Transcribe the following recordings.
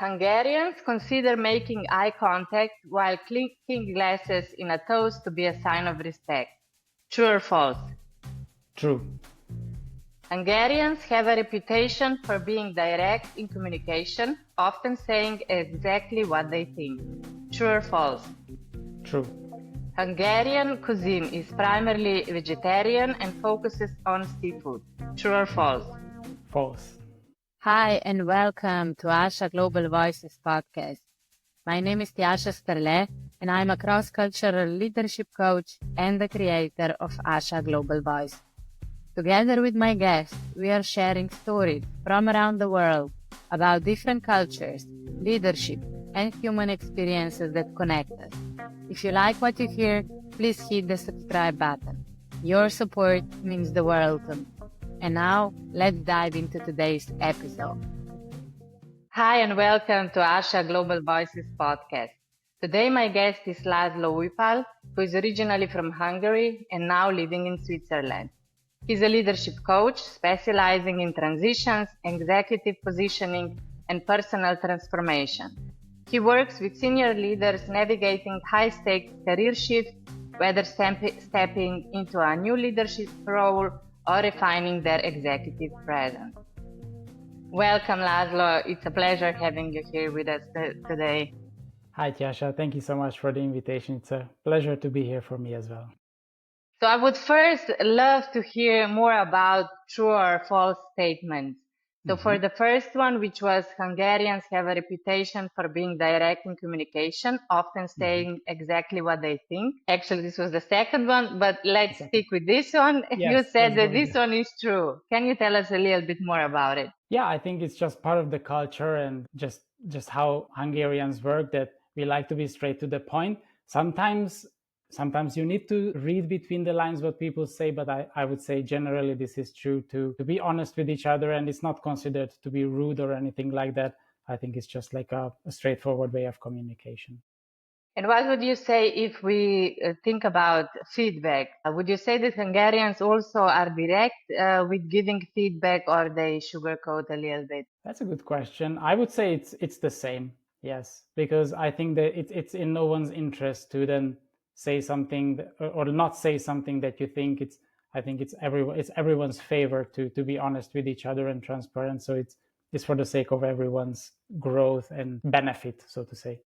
Hungarians consider making eye contact while clinking glasses in a toast to be a sign of respect. True or false? True. Hungarians have a reputation for being direct in communication, often saying exactly what they think. True or false? True. Hungarian cuisine is primarily vegetarian and focuses on seafood. True or false? False. Hi, and welcome to ASHA Global Voices Podcast. My name is Tjasa Strle, and I'm a cross-cultural leadership coach and the creator of ASHA Global Voice. Together with my guests, we are sharing stories from around the world about different cultures, leadership, and human experiences that connect us. If you like what you hear, please hit the subscribe button. Your support means the world to me. And now, let's dive into today's episode. Hi, and welcome to ASHA Global Voices Podcast. Today, my guest is László Ujpál, who is originally from Hungary and now living in Switzerland. He's a leadership coach specializing in transitions, executive positioning, and personal transformation. He works with senior leaders navigating high-stakes career shifts, whether stepping into a new leadership role or refining their executive presence. Welcome, László. It's a pleasure having you here with us today. Hi, Tjasa. Thank you so much for the invitation. It's a pleasure to be here for me as well. So I would first love to hear more about true or false statements. So for the first one, which was Hungarians have a reputation for being direct in communication, often saying exactly what they think. Actually, this was the second one, but let's stick with this one. Yes, You said that let's this one is true. Can you tell us a little bit more about it? Yeah, I think it's just part of the culture and just how Hungarians work, that we like to be straight to the point. Sometimes you need to read between the lines what people say, but I would say generally this is true to be honest with each other, and it's not considered to be rude or anything like that. I think it's just like a straightforward way of communication. And what would you say if we think about feedback? Would you say that Hungarians also are direct with giving feedback, or they sugarcoat a little bit? That's a good question. I would say it's the same, yes, because I think that it's in no one's interest to then say something or not say something that you think I think it's everyone's favor to be honest with each other and transparent. So it's for the sake of everyone's growth and benefit, so to say.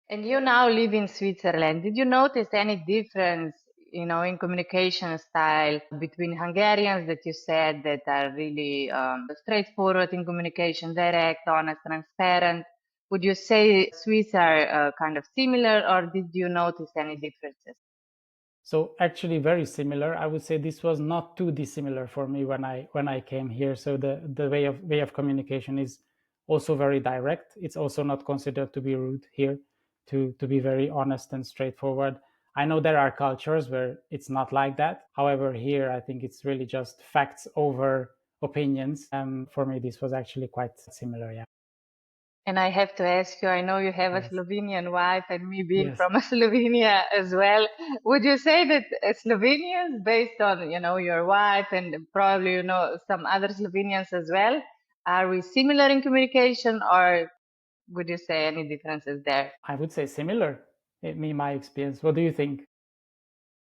And you now live in Switzerland. Did you notice any difference, in communication style between Hungarians that you said that are really straightforward in communication, direct, honest, transparent? Would you say Swiss are kind of similar, or did you notice any differences? So actually very similar. I would say this was not too dissimilar for me when I came here. So the way of communication is also very direct. It's also not considered to be rude here, to be very honest and straightforward. I know there are cultures where it's not like that. However, here I think it's really just facts over opinions. For me, this was actually quite similar. Yeah. And I have to ask you, I know you have a Slovenian wife, and me being Yes. from Slovenia as well. Would you say that Slovenians, based on, your wife and probably, some other Slovenians as well, are we similar in communication, or would you say any differences there? I would say similar, in my experience. What do you think?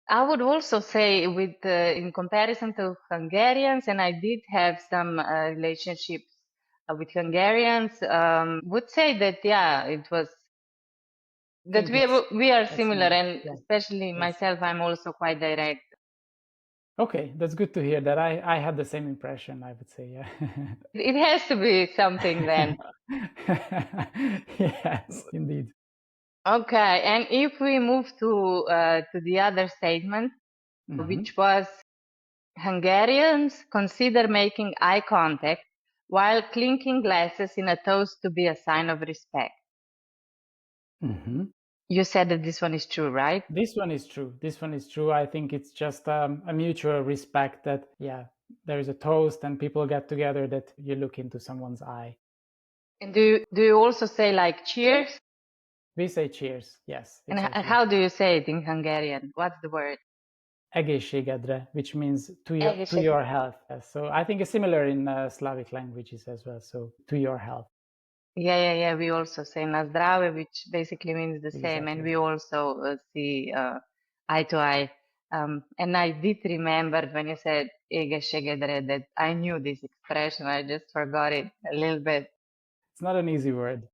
I would also say in comparison to Hungarians, and I did have some relationships with Hungarians, would say that, it was that we are similar, and especially myself, I'm also quite direct. Okay, that's good to hear that. I had the same impression, I would say, yeah. It has to be something then. Yes, indeed. Okay, and if we move to the other statement, which was Hungarians consider making eye contact while clinking glasses in a toast to be a sign of respect. You said that this one is true, right? This one is true. I think it's just a mutual respect that, there is a toast and people get together, that you look into someone's eye. And do you also say like cheers? We say cheers, yes. And how do you say it in Hungarian? What's the word? Egészségedre, which means to your health. So I think it's similar in Slavic languages as well. So to your health. Yeah. We also say na zdrave, which basically means the same, and Exactly. we also see eye to eye. And I did remember when you said ege shegedre that I knew this expression. I just forgot it a little bit. It's not an easy word.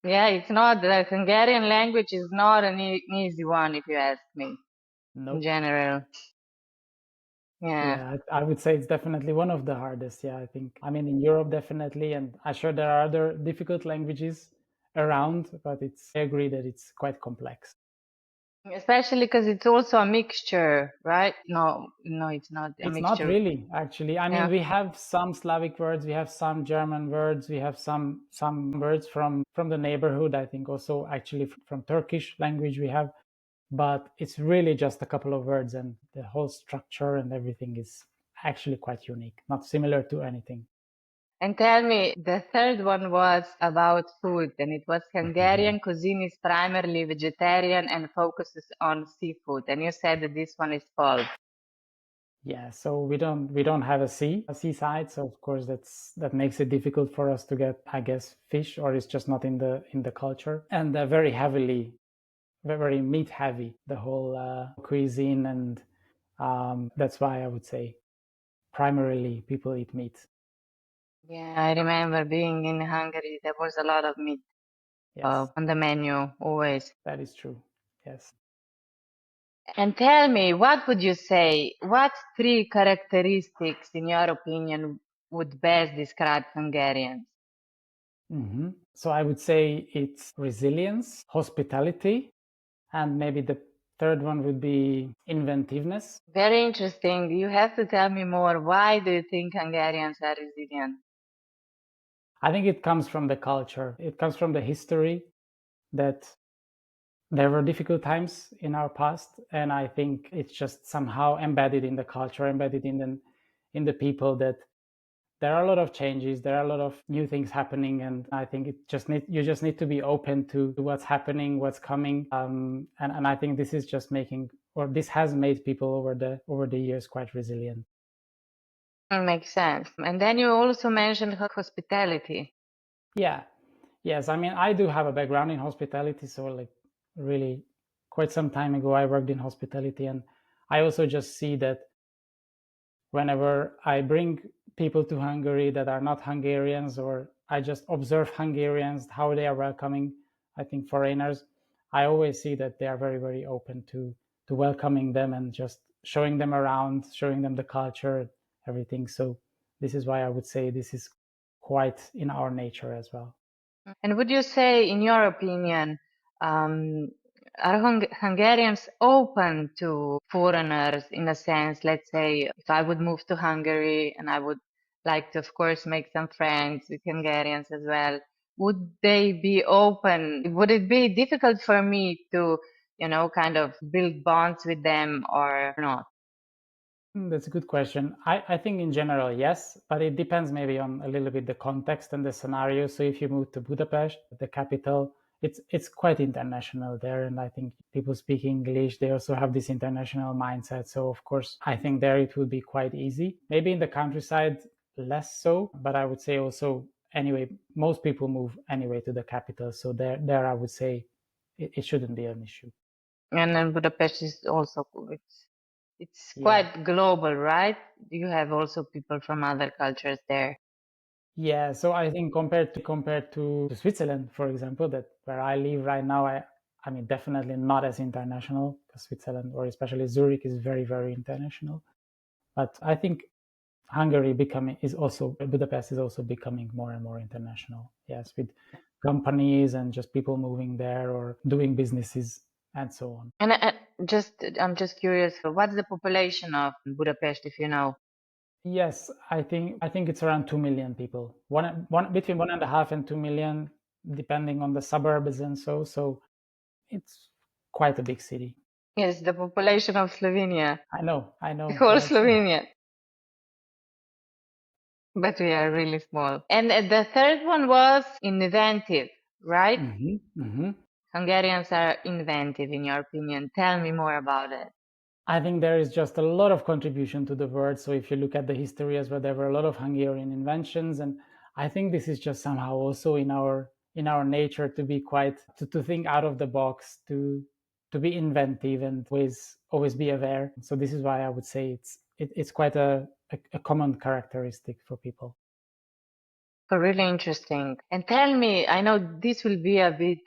Yeah, it's not, the Hungarian language is not an easy one, if you ask me, in Nope. general. Yeah. Yeah, I would say it's definitely one of the hardest. Yeah, I think. I mean, in Europe, definitely, and I'm sure there are other difficult languages around, but I agree that it's quite complex. Especially because it's also a mixture, right? No, it's not a It's not mixture. really, actually. I mean, Yeah. we have some Slavic words, we have some German words, we have some words from the neighborhood. I think also actually from Turkish language we have, but it's really just a couple of words, and the whole structure and everything is actually quite unique, not similar to anything. And tell me, the third one was about food, and it was Hungarian cuisine is primarily vegetarian and focuses on seafood. And you said that this one is called. Yeah, so we don't have a seaside, so of course that makes it difficult for us to get, I guess, fish, or it's just not in the culture, and very heavily, very meat heavy, the whole cuisine, and that's why I would say primarily people eat meat. Yeah, I remember being in Hungary, there was a lot of meat Yes, on the menu, always. that is true. Yes. And tell me, what would you say? What three characteristics, in your opinion, would best describe Hungarians? So I would say it's resilience, hospitality, and maybe the third one would be inventiveness. Very interesting. You have to tell me more. Why do you think Hungarians are resilient? I think it comes from the culture. It comes from the history, that there were difficult times in our past, and I think it's just somehow embedded in the culture, embedded in the people, that there are a lot of changes, there are a lot of new things happening, and I think you just need to be open to what's happening, what's coming, and I think this has made people over the years quite resilient. Makes sense. And then you also mentioned hospitality. Yeah, yes. I mean, I do have a background in hospitality, so like really quite some time ago, I worked in hospitality, and I also just see that whenever I bring people to Hungary that are not Hungarians, or I just observe Hungarians, how they are welcoming, I think, foreigners, I always see that they are very, very open to welcoming them and just showing them around, showing them the culture, everything. So this is why I would say this is quite in our nature as well. And would you say, in your opinion, um, are Hungarians open to foreigners in a sense? Let's say if I would move to Hungary and I would like to, of course, make some friends with Hungarians as well, would they be open? Would it be difficult for me to, kind of build bonds with them or not? That's a good question. I think in general, yes, but it depends maybe on a little bit the context and the scenario. So if you move to Budapest, the capital, it's quite international there, and I think people speak English. They also have this international mindset. So of course, I think there it would be quite easy. Maybe in the countryside, less so, but I would say also anyway, most people move anyway to the capital. So there I would say it shouldn't be an issue. And then Budapest is also it's Yeah. quite global, right? You have also people from other cultures there. Yeah, so I think compared to Switzerland, for example, that where I live right now, I mean definitely not as international, because Switzerland, or especially Zurich, is very, very international. But I think Budapest is also becoming more and more international. Yes, with companies and just people moving there or doing businesses and so on. And I'm just curious, what's the population of Budapest, if you know? Yes, I think it's around 2 million people. One between 1.5 and 2 million, depending on the suburbs and so. So it's quite a big city. Yes, the population of Slovenia, I the know, whole right? Slovenia, but we are really small. And the third one was inventive, right? Hmm. Hungarians are inventive, in your opinion. Tell me more about it. I think there is just a lot of contribution to the word. So if you look at the history as well, there were a lot of Hungarian inventions, and I think this is just somehow also in our nature to be quite to think out of the box, to be inventive and always be aware. So this is why I would say it's quite a common characteristic for people. So really interesting. And tell me, I know this will be a bit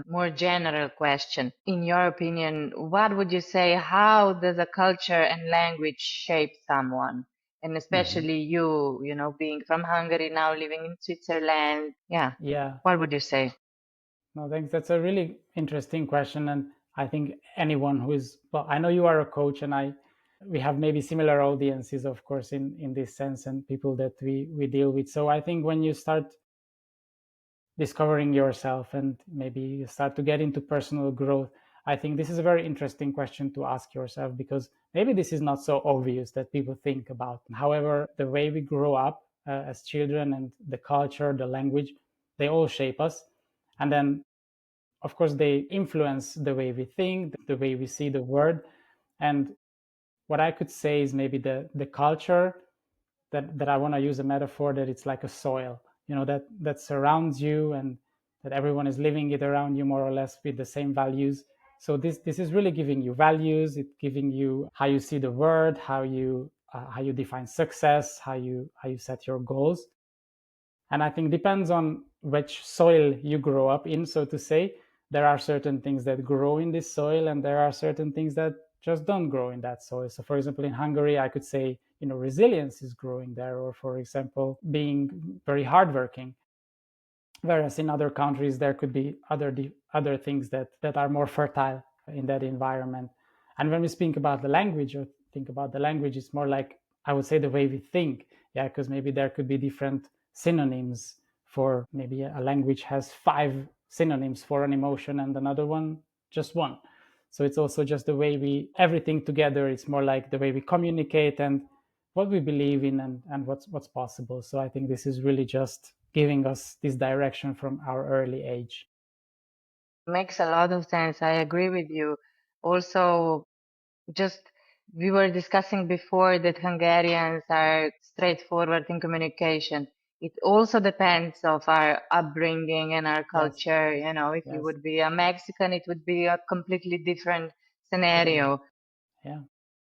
more general question. In your opinion, what would you say? How does a culture and language shape someone? And especially you know, being from Hungary, now living in Switzerland. Yeah. Yeah. What would you say? No, thanks. That's a really interesting question. And I think anyone who is, well, I know you are a coach, and we have maybe similar audiences, of course, in this sense, and people that we deal with. So I think when you start discovering yourself and maybe you start to get into personal growth, I think this is a very interesting question to ask yourself, because maybe this is not so obvious that people think about. However, the way we grow up as children, and the culture, the language, they all shape us. And then, of course, they influence the way we think, the way we see the world. And what I could say is maybe the culture, that I want to use a metaphor, that it's like a soil, that surrounds you, and that everyone is living it around you more or less with the same values. So this is really giving you values. It's giving you how you see the world, how you define success, how you set your goals. And I think depends on which soil you grow up in, so to say. There are certain things that grow in this soil, and there are certain things that just don't grow in that soil. So for example, in Hungary, I could say, resilience is growing there, or for example, being very hardworking. Whereas in other countries, there could be other things that are more fertile in that environment. And when we speak about the language, or think about the language, it's more like, I would say, the way we think. Yeah, because maybe there could be different synonyms for, maybe a language has 5 synonyms for an emotion, and another one just one. So it's also just the way everything together. It's more like the way we communicate, and what we believe in, and what's possible. So I think this is really just giving us this direction from our early age. Makes a lot of sense. I agree with you. Also, just we were discussing before that Hungarians are straightforward in communication. It also depends of our upbringing and our Yes, culture. You know, if you yes, would be a Mexican, it would be a completely different totally. scenario, Yeah,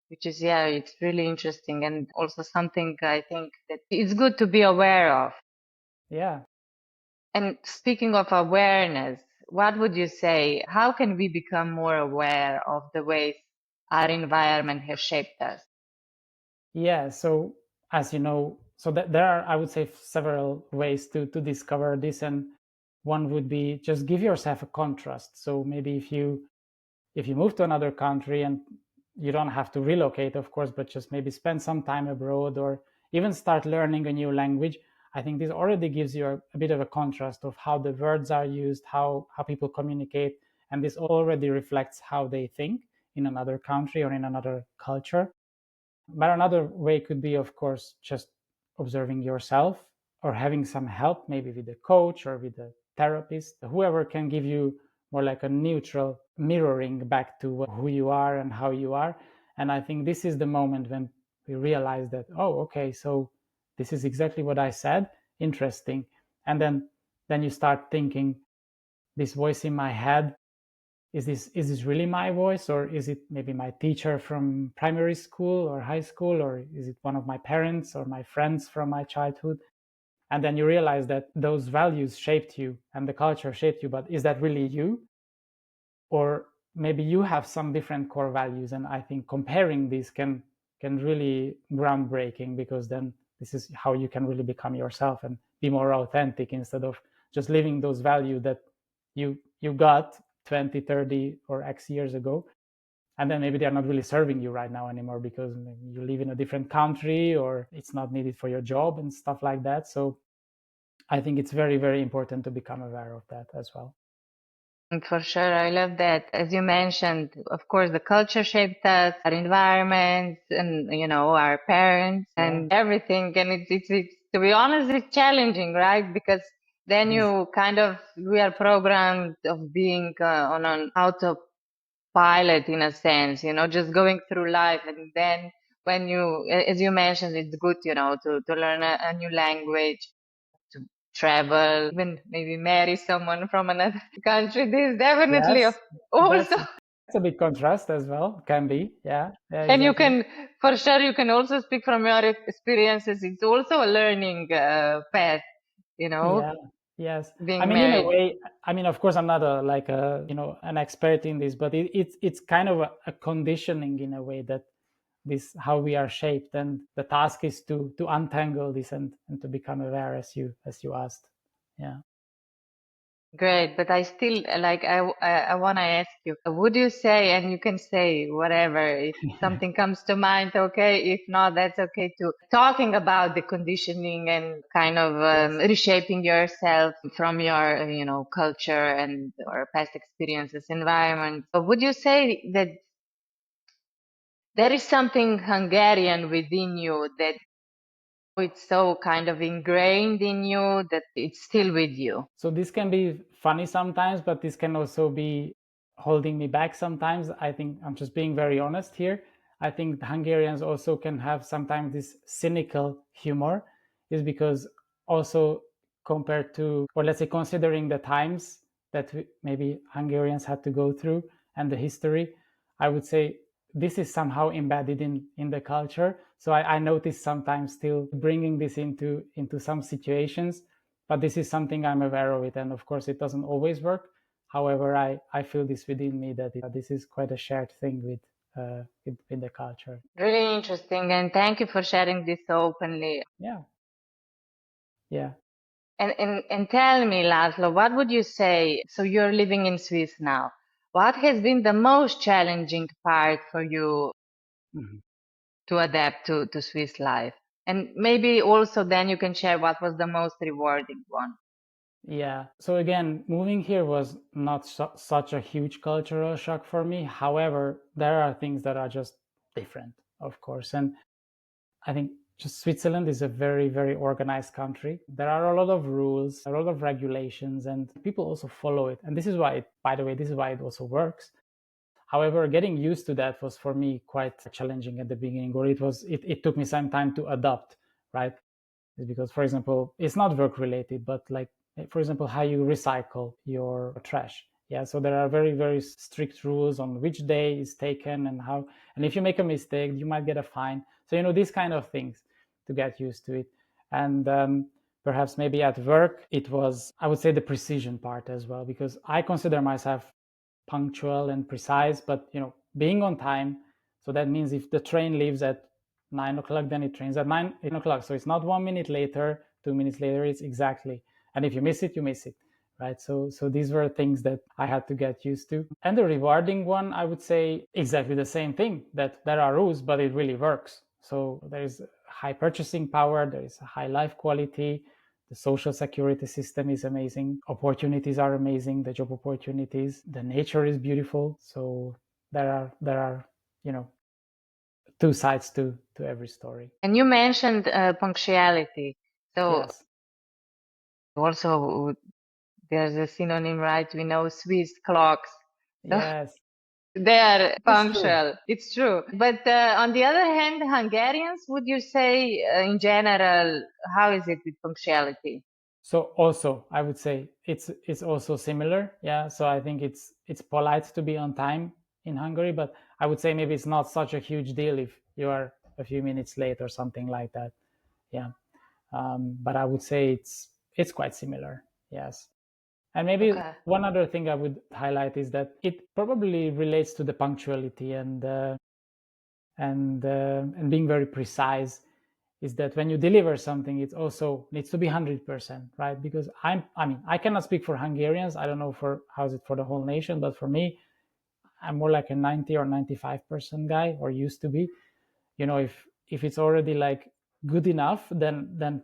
which is, yeah, it's really interesting and also something I think that it's good to be aware of. yeah. And speaking of awareness, what would you say? How can we become more aware of the ways our environment has shaped us? Yeah, so as you know, so that there are, I would say, several ways to discover this. And one would be, just give yourself a contrast. So maybe if you move to another country, and you don't have to relocate, of course, but just maybe spend some time abroad, or even start learning a new language, I think this already gives you a bit of a contrast of how the words are used, how people communicate, and this already reflects how they think in another country or in another culture. But another way could be, of course, just observing yourself, or having some help, maybe with a coach or with a therapist, whoever can give you more like a neutral mirroring back to who you are and how you are. And I think this is the moment when we realize that, oh, okay, so this is exactly what I said. Interesting. And then you start thinking, this voice in my head, is this really my voice, or is it maybe my teacher from primary school or high school, or is it one of my parents or my friends from my childhood? And then you realize that those values shaped you and the culture shaped you, but is that really you? Or maybe you have some different core values. And I think comparing these can really groundbreaking, because then this is how you can really become yourself and be more authentic, instead of just living those values that you got 20, 30, or X years ago. And then maybe they're not really serving you right now anymore, because maybe you live in a different country, or it's not needed for your job and stuff like that. So I think it's very, very important to become aware of that as well. And for sure, I love that. As you mentioned, of course, the culture shaped us, our environment, and you know, our parents Yeah, and everything. And it's to be honest, it's challenging, right? Because then it is. you kind of we are programmed of being on an autopilot in a sense, you know, just going through life. And then when you, as you mentioned, it's good, you know, to learn a new language, to travel, even maybe marry someone from another country. This is definitely Yes, also, that's a big contrast as well. Can be, yeah, and you exactly. can, for sure, you can also speak from your experiences. It's also a learning path, Yeah, yes. I being mean, in a married. way, I mean, of course, I'm not an expert in this, but it's kind of a conditioning in a way that this how we are shaped, and the task is to untangle this and to become aware, as you asked. Yeah. Great, but I still I want to ask you, would you say, and you can say whatever, if something comes to mind, okay, if not, that's okay too. Talking about the conditioning and kind of Yes. reshaping yourself from your, culture and or past experiences, environment. But would you say that there is something Hungarian within you that it's so kind of ingrained in you that it's still with you? So this can be funny sometimes, but this can also be holding me back sometimes. I think I'm just being very honest here. I think the Hungarians also can have sometimes this cynical humor, is because also compared to, or let's say, considering the times that maybe Hungarians had to go through and the history, I would say this is somehow embedded in the culture. So I notice sometimes still bringing this into some situations, but this is something I'm aware of it, and of course it doesn't always work. However, I feel this within me that this is quite a shared thing with the culture. Really interesting, and thank you for sharing this so openly. Yeah, yeah. And tell me, Laszlo, what would you say? So you're living in Swiss now. What has been the most challenging part for you Mhm. to adapt to Swiss life? And maybe also then you can share what was the most rewarding one. Yeah. So again, moving here was not such a huge cultural shock for me. However, there are things that are just different, of course. And I think just Switzerland is a very, very organized country. There are a lot of rules, a lot of regulations, and people also follow it. And this is why, by the way, this is why it also works. However, getting used to that was for me quite challenging at the beginning, or it took me some time to adapt, right? Because, for example, it's not work related, but like, for example, how you recycle your trash. Yeah, so there are very, very strict rules on which day is taken and how, and if you make a mistake, you might get a fine. So, these kind of things to get used to it. And perhaps maybe at work, it was, I would say, the precision part as well, because I consider myself punctual and precise, but being on time. So that means if the train leaves at 9 o'clock, then it trains at 9 o'clock. So it's not 1 minute later, 2 minutes later, it's exactly. And if you miss it, you miss it, right? So these were things that I had to get used to. And the rewarding one, I would say exactly the same thing, that there are rules, but it really works. So there is high purchasing power, there is a high life quality, the social security system is amazing, opportunities are amazing, the job opportunities, the nature is beautiful. So there are two sides to every story. And you mentioned punctuality. So Yes, also there's a synonym, right? We know Swiss clocks. So yes, they are it's true. punctual. It's true. But on the other hand, Hungarians, would you say in general, how is it with punctuality? So also I would say it's also similar. Yeah, so I think it's polite to be on time in Hungary, but I would say maybe it's not such a huge deal if you are a few minutes late or something like that. Yeah. But I would say it's quite similar. Yes. And maybe Okay. one other thing I would highlight is that it probably relates to the punctuality and being very precise, is that when you deliver something, it also needs to be 100%, right? Because I cannot speak for Hungarians. I don't know for how's it for the whole nation, but for me, I'm more like a 90 or 95% guy, or used to be. If it's already like good enough, then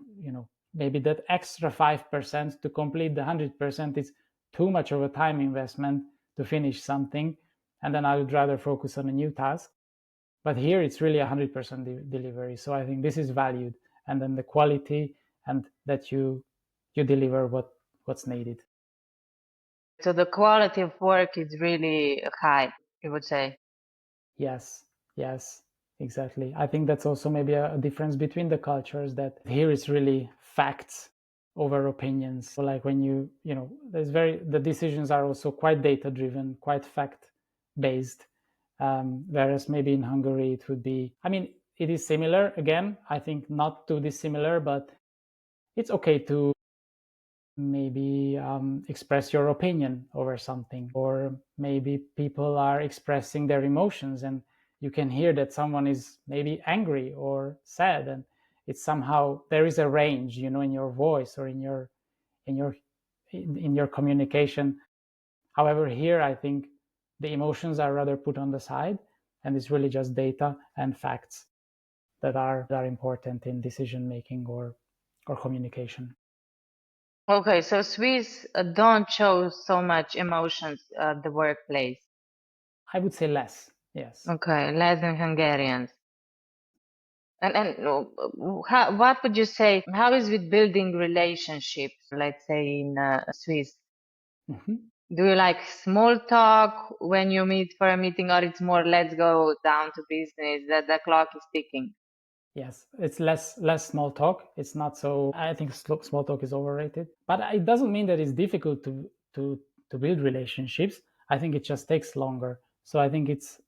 maybe that extra 5% to complete the 100% is too much of a time investment to finish something, and then I would rather focus on a new task. But here it's really 100% delivery, so I think this is valued, and then the quality, and that you deliver what's needed. So the quality of work is really high, you would say. Yes, yes, exactly. I think that's also maybe a difference between the cultures, that here it's really facts. over opinions. So like when the decisions are also quite data driven, quite fact based. Whereas maybe in Hungary it would be, it is similar. Again, I think not too dissimilar, but it's okay to maybe express your opinion over something, or maybe people are expressing their emotions and you can hear that someone is maybe angry or sad, and it's somehow there is a range, in your voice or in your communication. However, here I think the emotions are rather put on the side, and it's really just data and facts that are important in decision making or communication. Okay, so Swiss don't show so much emotions at the workplace. I would say less, yes. Okay, less than Hungarians. And what would you say? How is with building relationships? Let's say in Swiss, Mm-hmm. do you like small talk when you meet for a meeting, or it's more let's go down to business that the clock is ticking? Yes, it's less small talk. It's not so. I think small talk is overrated, but it doesn't mean that it's difficult to build relationships. I think it just takes longer. So I think it's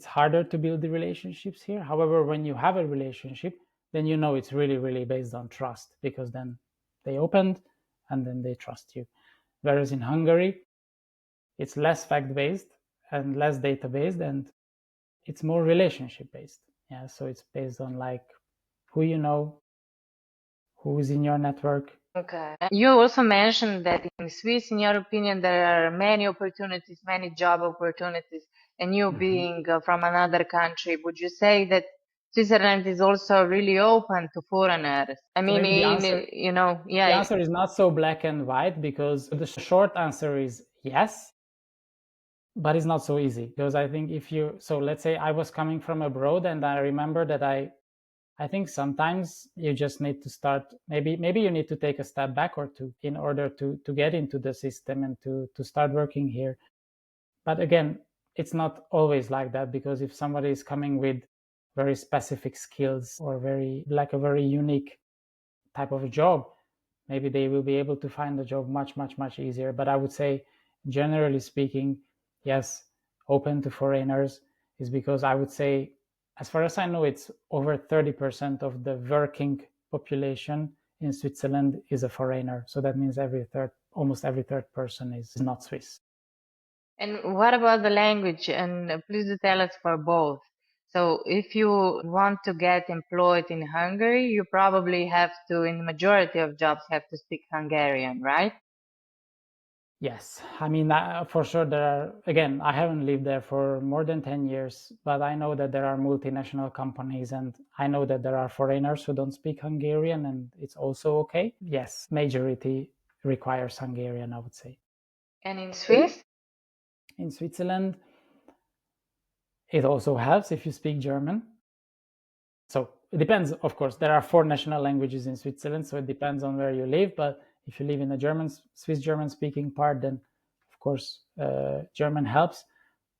harder to build the relationships here. However, when you have a relationship, then it's really based on trust, because then they opened and then they trust you. Whereas in Hungary, it's less fact based and less data based, and it's more relationship based. Yeah, so it's based on like who you know, who is in your network. Okay. You also mentioned that in Swiss, in your opinion, there are many opportunities, many job opportunities, and you being from another country, would you say that Switzerland is also really open to foreigners? I So mean, maybe the the yeah, answer is not so black and white, because the short answer is yes, but it's not so easy, because I think let's say I was coming from abroad, and I remember that I think sometimes you just need to start, maybe you need to take a step back or two in order to get into the system and to start working here. But again, it's not always like that, because if somebody is coming with very specific skills or a very unique type of a job, maybe they will be able to find a job much easier. But I would say, generally speaking, yes, open to foreigners, is because I would say, as far as I know, it's over 30% of the working population in Switzerland is a foreigner. So that means almost every third person is not Swiss. And what about the language? And please do tell us for both. So if you want to get employed in Hungary, you probably have to, in the majority of jobs, have to speak Hungarian, right? Yes, for sure again, I haven't lived there for more than 10 years, but I know that there are multinational companies, and I know that there are foreigners who don't speak Hungarian, and it's also okay. Yes, majority requires Hungarian, I would say. And in Swiss? In Switzerland, it also helps if you speak German. So it depends, of course. There are 4 national languages in Switzerland, so it depends on where you live. But if you live in the Swiss German speaking part, then of course German helps.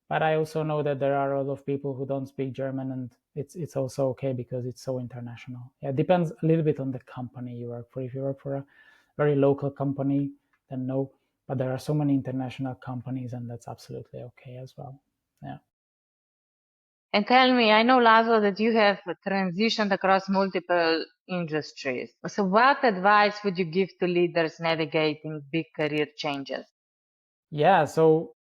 But I also know that there are a lot of people who don't speak German, and it's also okay, because it's so international. Yeah, it depends a little bit on the company you work for. If you work for a very local company, then no. But there are so many international companies, and that's absolutely okay as well. Yeah. And tell me, I know, Laszlo, that you have transitioned across multiple industries. So what advice would you give to leaders navigating big career changes? Yeah. So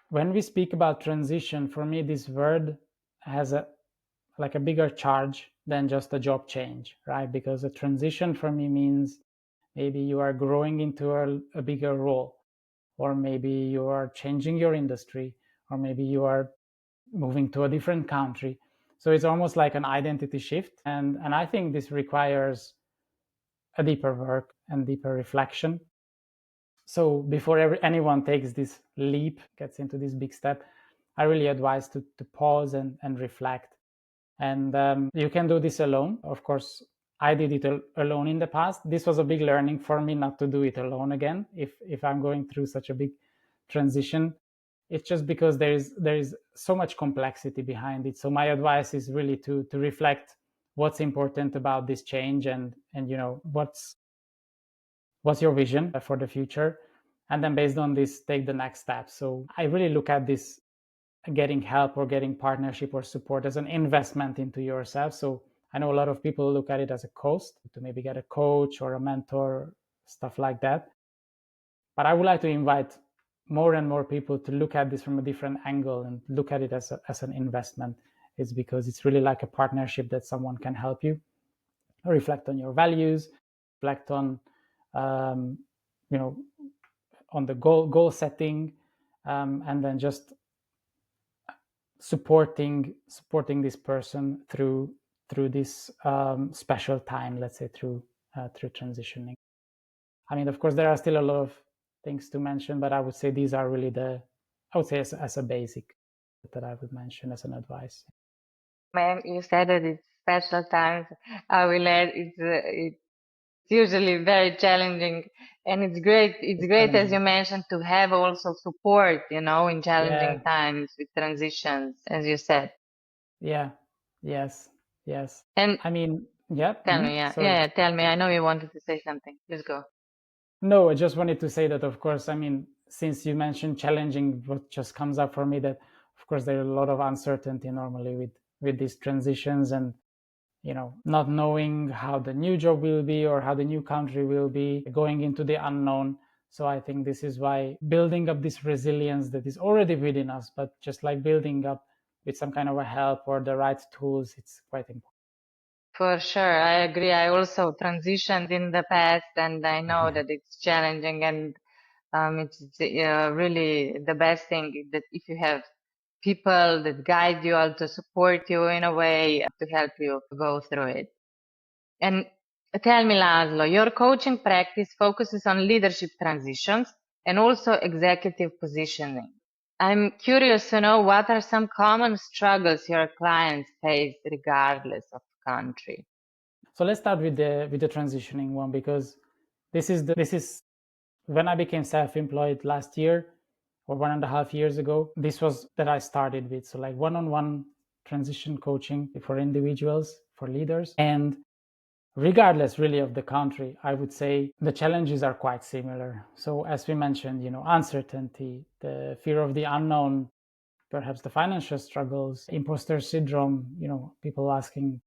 when we speak about transition, for me, this word has a bigger charge than just a job change, right? Because a transition for me means maybe you are growing into a bigger role, or maybe you are changing your industry, or maybe you are moving to a different country. So it's almost like an identity shift. And I think this requires a deeper work and deeper reflection. So before anyone takes this leap, gets into this big step, I really advise to pause and reflect. And you can do this alone. Of course, I did it alone in the past. This was a big learning for me, not to do it alone again if I'm going through such a big transition. It's just because there is so much complexity behind it. So my advice is really to reflect what's important about this change, and what's what's your vision for the future, and then based on this take the next step. So I really look at this getting help or getting partnership or support as an investment into yourself. So I know a lot of people look at it as a cost to maybe get a coach or a mentor, stuff like that. But I would like to invite more and more people to look at this from a different angle and look at it as an investment. It's because it's really like a partnership that someone can help you reflect on your values, reflect on, you know, on the goal setting, and then just supporting this person through this special time, let's say through transitioning. I mean, of course, there are still a lot of things to mention, but I would say these are really I would say as a basic that I would mention as an advice. Ma'am, you said that it's special times. I will add it's usually very challenging, and it's great. It's great, as you mentioned, to have also support, in challenging times with transitions, as you said. Yeah. Yes. And I mean, yeah. tell me, Sorry. tell me. I know you wanted to say something. Please go. No, I just wanted to say that, of course, I mean, since you mentioned challenging, what just comes up for me that, of course, there are a lot of uncertainty normally with these transitions, and not knowing how the new job will be or how the new country will be, going into the unknown. So I think this is why building up this resilience that is already within us, but just like building up with some kind of a help or the right tools, it's quite important. For sure, I agree. I also transitioned in the past, and I know that it's challenging, and it's really the best thing that if you have people that guide you or to support you in a way to help you go through it. And tell me, Laszlo, your coaching practice focuses on leadership transitions and also executive positioning. I'm curious to know what are some common struggles your clients face regardless of country. So let's start with the transitioning one, because this is when I became self-employed last year or 1.5 years ago. This was that I started with. So like one-on-one transition coaching for individuals, for leaders. And regardless really of the country, I would say the challenges are quite similar. So as we mentioned, uncertainty, the fear of the unknown, perhaps the financial struggles, imposter syndrome, people asking,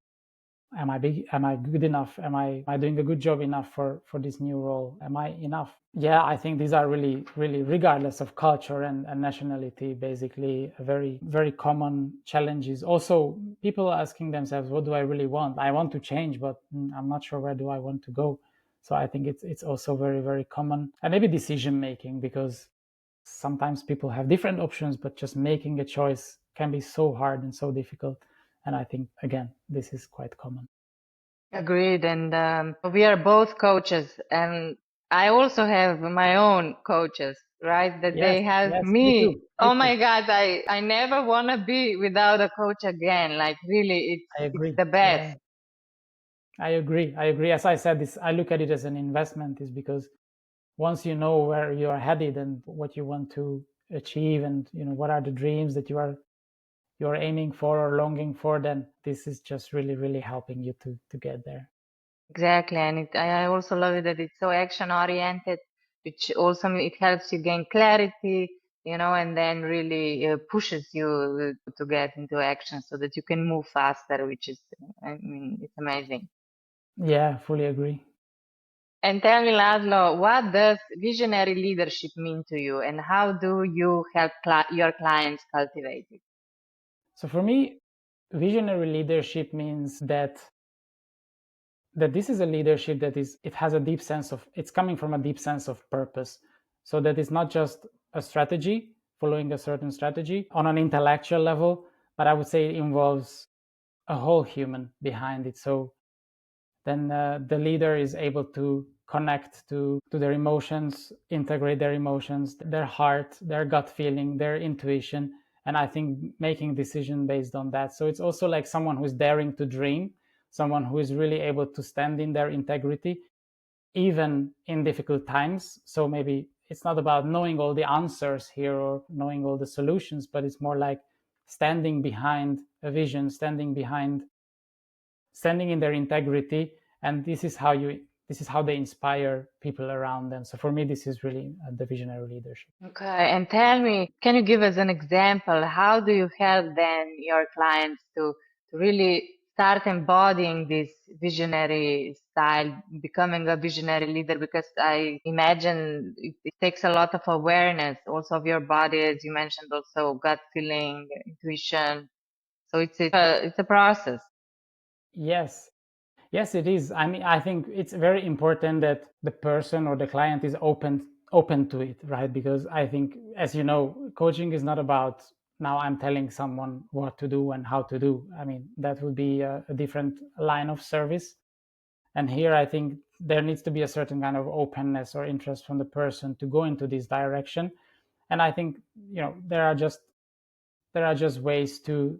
am I good enough? Am I doing a good job enough for this new role? Am I enough? Yeah, I think these are really regardless of culture and nationality, basically very, very common challenges. Also, people asking themselves, what do I really want? I want to change, but I'm not sure where do I want to go. So I think it's also very, very common. And maybe decision making, because sometimes people have different options, but just making a choice can be so hard and so difficult. And I think, again, this is quite common. Agreed. And we are both coaches, and I also have my own coaches, right? That they have Me me. too. Oh my God, I never want to be without a coach again. Like really, I it's agree. the best. Yeah, I agree. As I said, I look at it as an investment, is because once you know where you are headed and what you want to achieve, and what are the dreams that you're aiming for or longing for, then this is just really, really helping you to get there. Exactly. And I also love it that it's so action oriented, which also it helps you gain clarity, and then really pushes you to get into action so that you can move faster, which is, I mean, it's amazing. Yeah, fully agree. And tell me, Laszlo, what does visionary leadership mean to you, and how do you help your clients cultivate it? So for me, visionary leadership means that this is a leadership that it has a deep sense of, it's coming from a deep sense of purpose. So that it's not just a strategy, following a certain strategy on an intellectual level, but I would say it involves a whole human behind it. So then the leader is able to connect to their emotions, integrate their emotions, their heart, their gut feeling, their intuition, and I think making decision based on that. So it's also like someone who's daring to dream, someone who is really able to stand in their integrity even in difficult times. So maybe it's not about knowing all the answers here or knowing all the solutions, but it's more like standing behind a vision, standing in their integrity. And this is how you this is how they inspire people around them. So for me, this is really the visionary leadership. Okay, and tell me, can you give us an example? How do you help then your clients to really start embodying this visionary style, becoming a visionary leader? Because I imagine it takes a lot of awareness also of your body, as you mentioned, also gut feeling, intuition. So it's a process. Yes. Yes, it is. I mean, I think it's very important that the person or the client is open to it, right? Because I think, as you know, coaching is not about now I'm telling someone what to do and how to do. I mean, that would be a different line of service. And here I think there needs to be a certain kind of openness or interest from the person to go into this direction. And I think, there are just ways to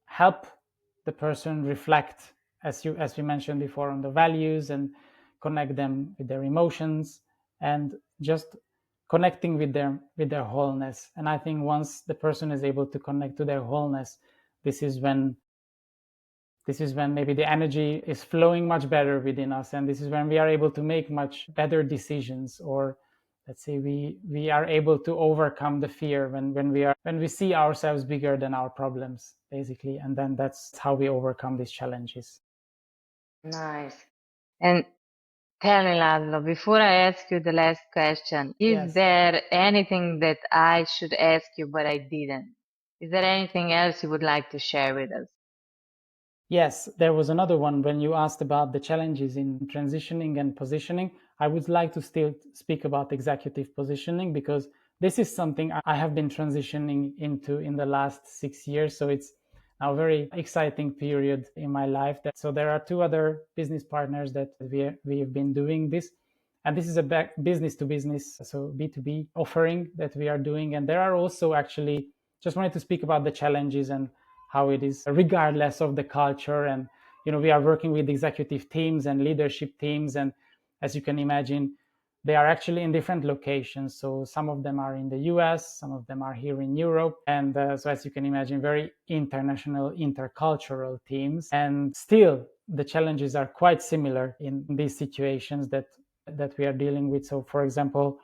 help the person reflect, as we mentioned before, on the values and connect them with their emotions, and just connecting with their wholeness. And I think once the person is able to connect to their wholeness, this is when maybe the energy is flowing much better within us, and this is when we are able to make much better decisions, or let's say we are able to overcome the fear when we see ourselves bigger than our problems, basically. And then that's how we overcome these challenges. Nice. And tell me, Laszlo, before I ask you the last question, is Yes. there anything that I should ask you but I didn't? Is there anything else you would like to share with us? Yes, there was another one when you asked about the challenges in transitioning and positioning. I would like to still speak about executive positioning, because this is something I have been transitioning into in the last 6 years. So it's now a very exciting period in my life. So there are two other business partners that we have been doing this. And this is a business to business, so B2B offering that we are doing. And there are also actually, just wanted to speak about the challenges and how it is regardless of the culture. And we are working with executive teams and leadership teams, and as you can imagine, they are actually in different locations. So some of them are in the US, some of them are here in Europe, and so as you can imagine, very international, intercultural teams. And still the challenges are quite similar in these situations that we are dealing with. So for example,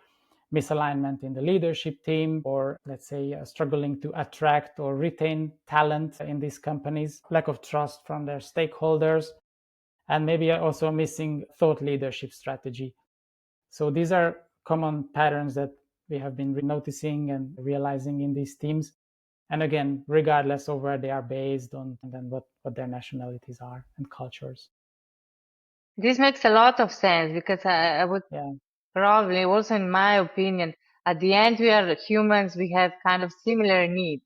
misalignment in the leadership team, or let's say struggling to attract or retain talent in these companies, lack of trust from their stakeholders, and maybe also a missing thought leadership strategy. So these are common patterns that we have been noticing and realizing in these teams. And again, regardless of where they are based on, and then what their nationalities are and cultures. This makes a lot of sense because I would Yeah. probably, also in my opinion, at the end, we are humans, we have kind of similar needs.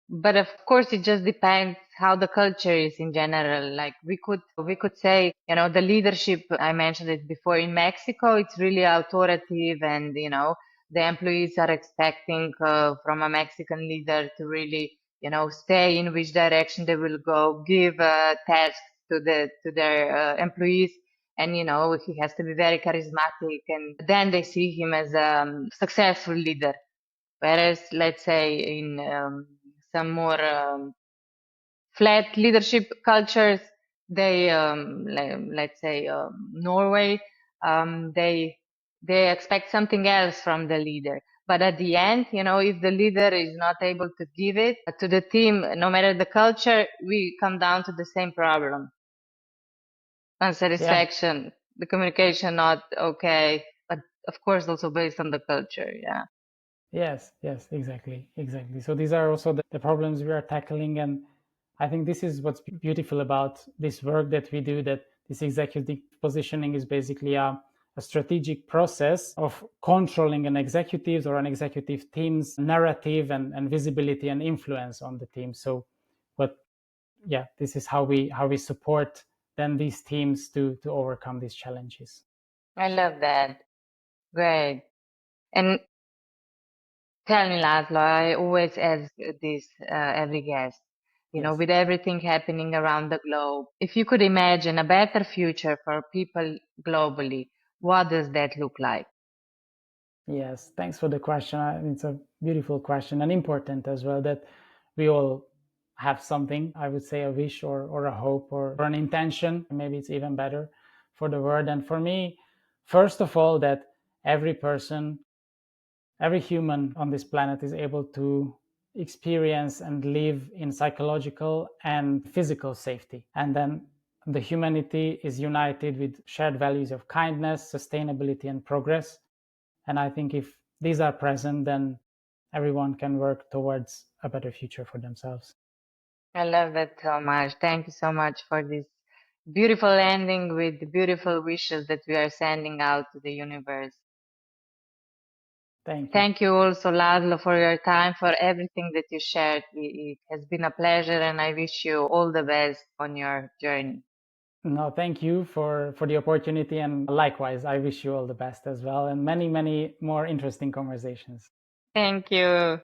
But of course, it just depends how the culture is in general. Like we could say, the leadership, I mentioned it before, in Mexico, it's really authoritative, and the employees are expecting from a Mexican leader to really, stay in which direction they will go, give tasks to their employees, and he has to be very charismatic, and then they see him as a successful leader. Whereas, let's say, in some more flat leadership cultures, let's say Norway, they expect something else from the leader. But at the end, if the leader is not able to give it to the team, no matter the culture, we come down to the same problem: unsatisfaction, the communication not okay, but of course also based on the culture. Yeah. Yes, exactly. So these are also the problems we are tackling. And I think this is what's beautiful about this work that we do, that this executive positioning is basically a strategic process of controlling an executive's or an executive team's narrative and visibility and influence on the team. So, but yeah, this is how we support then these teams to overcome these challenges. I love that. Great. And tell me, Laszlo, I always ask this every guest. Yes. With everything happening around the globe, if you could imagine a better future for people globally, what does that look like? Yes, thanks for the question. It's a beautiful question and important as well, that we all have something, I would say a wish or a hope or an intention. Maybe it's even better. for the world. And for me, first of all, that every person, every human on this planet is able to experience and live in psychological and physical safety. And then the humanity is united with shared values of kindness, sustainability, and progress. And I think if these are present, then everyone can work towards a better future for themselves. I love that so much. Thank you so much for this beautiful ending with the beautiful wishes that we are sending out to the universe. Thank you. Thank you also, Laszlo, for your time, for everything that you shared. It has been a pleasure, and I wish you all the best on your journey. No, thank you for the opportunity, and likewise, I wish you all the best as well, and many, many more interesting conversations. Thank you.